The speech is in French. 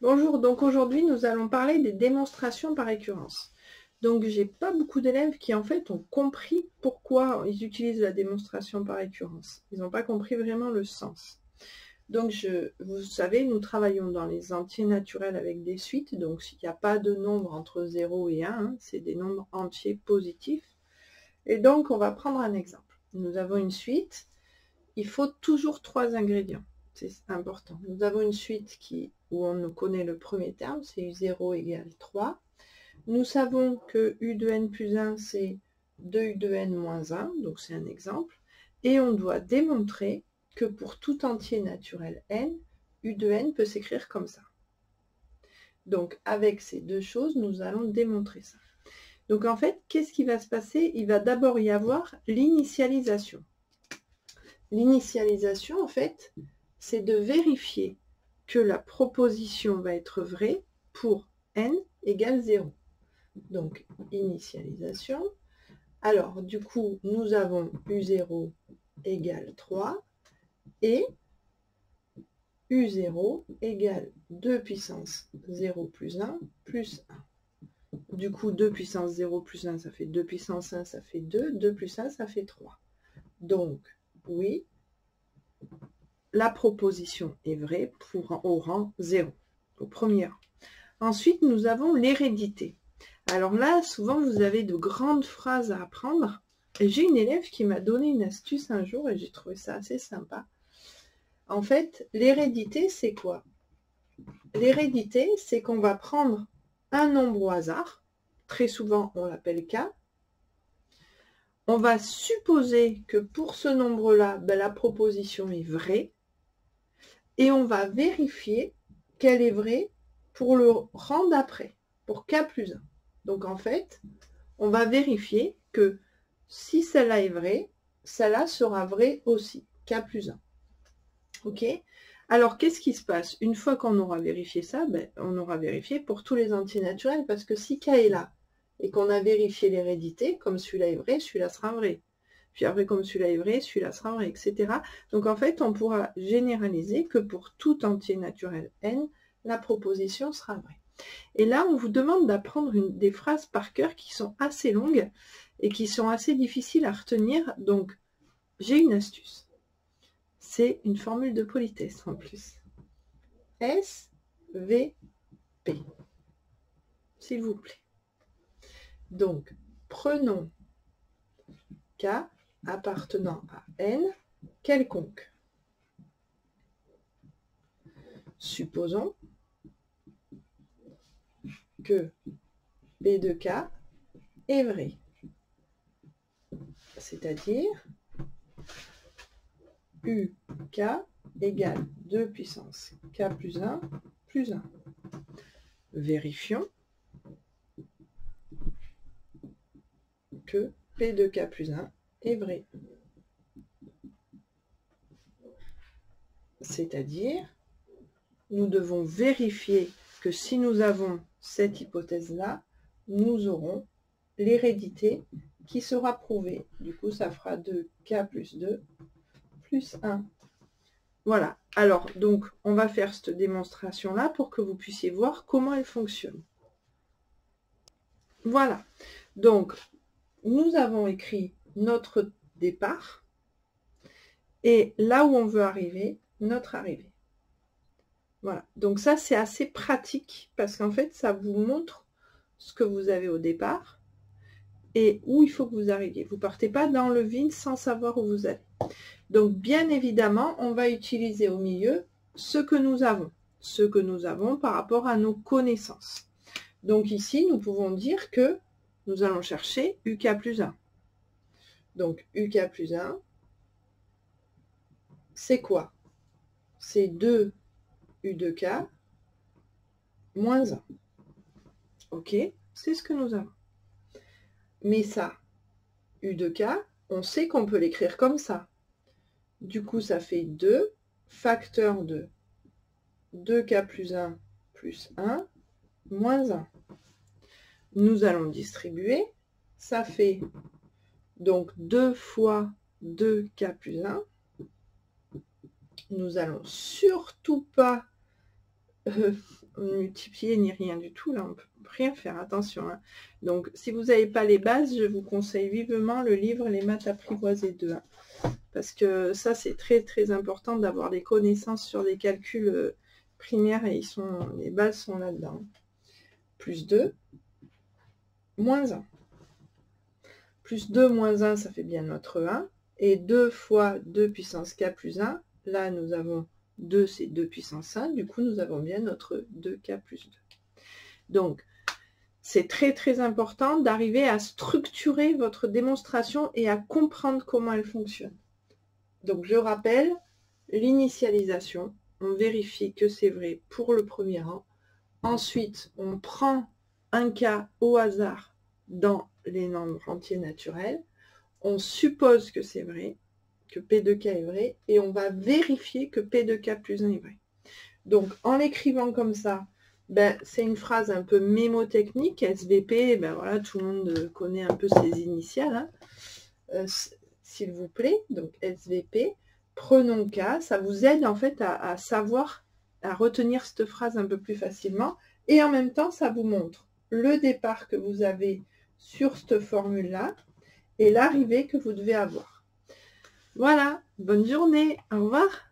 Bonjour, donc aujourd'hui nous allons parler des démonstrations par récurrence. Donc j'ai pas beaucoup d'élèves qui en fait ont compris pourquoi ils utilisent la démonstration par récurrence. Ils n'ont pas compris vraiment le sens. Donc vous savez, nous travaillons dans les entiers naturels avec des suites, donc s'il n'y a pas de nombre entre 0 et 1, hein, c'est des nombres entiers positifs. Et donc on va prendre un exemple. Nous avons une suite, il faut toujours 3 ingrédients. C'est important. Nous avons une suite où on connaît le premier terme, c'est U0 égale 3. Nous savons que U de n plus 1, c'est 2U de n moins 1, donc c'est un exemple. Et on doit démontrer que pour tout entier naturel n, U de n peut s'écrire comme ça. Donc avec ces deux choses, nous allons démontrer ça. Donc en fait, qu'est-ce qui va se passer? Il va d'abord y avoir l'initialisation. L'initialisation, en fait, c'est de vérifier que la proposition va être vraie pour n égale 0. Donc, initialisation. Alors, du coup, nous avons U0 égale 3 et U0 égale 2 puissance 0 plus 1 plus 1. Du coup, 2 puissance 0 plus 1, ça fait 2 puissance 1, ça fait 2. 2 plus 1, ça fait 3. Donc, oui, la proposition est vraie au rang 0, au premier rang. Ensuite, nous avons l'hérédité. Alors là, souvent, vous avez de grandes phrases à apprendre. Et j'ai une élève qui m'a donné une astuce un jour et j'ai trouvé ça assez sympa. En fait, l'hérédité, c'est quoi? L'hérédité, c'est qu'on va prendre un nombre au hasard. Très souvent, on l'appelle K. On va supposer que pour ce nombre-là, la proposition est vraie. Et on va vérifier qu'elle est vraie pour le rang d'après, pour K plus 1. Donc en fait, on va vérifier que si celle-là est vraie, celle-là sera vraie aussi, K plus 1. Ok? Alors qu'est-ce qui se passe? Une fois qu'on aura vérifié ça, on aura vérifié pour tous les entiers naturels, parce que si K est là, et qu'on a vérifié l'hérédité, comme celui-là est vrai, celui-là sera vrai. Puis après, comme celui-là est vrai, celui-là sera vrai, etc. Donc en fait, on pourra généraliser que pour tout entier naturel n, la proposition sera vraie. Et là, on vous demande d'apprendre des phrases par cœur qui sont assez longues et qui sont assez difficiles à retenir. Donc, j'ai une astuce. C'est une formule de politesse en plus. S, V, P. S'il vous plaît. Donc, prenons K appartenant à n quelconque. Supposons que P de K est vrai. C'est-à-dire UK égale 2 puissance K plus 1 plus 1. Vérifions que P de K plus 1 est vrai. C'est-à-dire, nous devons vérifier que si nous avons cette hypothèse-là, nous aurons l'hérédité qui sera prouvée. Du coup, ça fera 2K plus 2 plus 1. Voilà. Alors, donc, on va faire cette démonstration-là pour que vous puissiez voir comment elle fonctionne. Voilà. Donc, nous avons écrit notre départ et là où on veut arriver, notre arrivée. Voilà. Donc ça, c'est assez pratique parce qu'en fait, ça vous montre ce que vous avez au départ et où il faut que vous arriviez. Vous ne partez pas dans le vide sans savoir où vous allez. Donc, bien évidemment, on va utiliser au milieu ce que nous avons par rapport à nos connaissances. Donc ici, nous pouvons dire que nous allons chercher UK plus 1. Donc, UK plus 1, c'est quoi? C'est 2 U de K moins 1. Ok? C'est ce que nous avons. Mais ça, U de K, on sait qu'on peut l'écrire comme ça. Du coup, ça fait 2 facteur de 2K plus 1 plus 1 moins 1. Nous allons distribuer. Ça fait donc 2 fois 2K plus 1. Nous allons surtout pas multiplier ni rien du tout. Là, on ne peut rien faire, attention. Hein. Donc, si vous n'avez pas les bases, je vous conseille vivement le livre Les maths apprivoisées 2. Hein, parce que ça, c'est très très important d'avoir des connaissances sur les calculs primaires et les bases sont là-dedans. Plus 2, moins 1. Plus 2 moins 1, ça fait bien notre 1. Et 2 fois 2 puissance k plus 1, là nous avons 2, c'est 2 puissance 1. Du coup, nous avons bien notre 2k plus 2. Donc, c'est très très important d'arriver à structurer votre démonstration et à comprendre comment elle fonctionne. Donc, je rappelle, l'initialisation, on vérifie que c'est vrai pour le premier rang. Ensuite, on prend un cas au hasard dans les nombres entiers naturels. On suppose que c'est vrai, que P de K est vrai, et on va vérifier que P de K plus 1 est vrai. Donc, en l'écrivant comme ça, ben, c'est une phrase un peu mémotechnique, SVP, ben voilà, tout le monde connaît un peu ses initiales, hein. S'il vous plaît, donc SVP, prenons K, ça vous aide en fait à savoir, à retenir cette phrase un peu plus facilement, et en même temps, ça vous montre le départ que vous avez sur cette formule-là, et l'arrivée que vous devez avoir. Voilà, bonne journée, au revoir.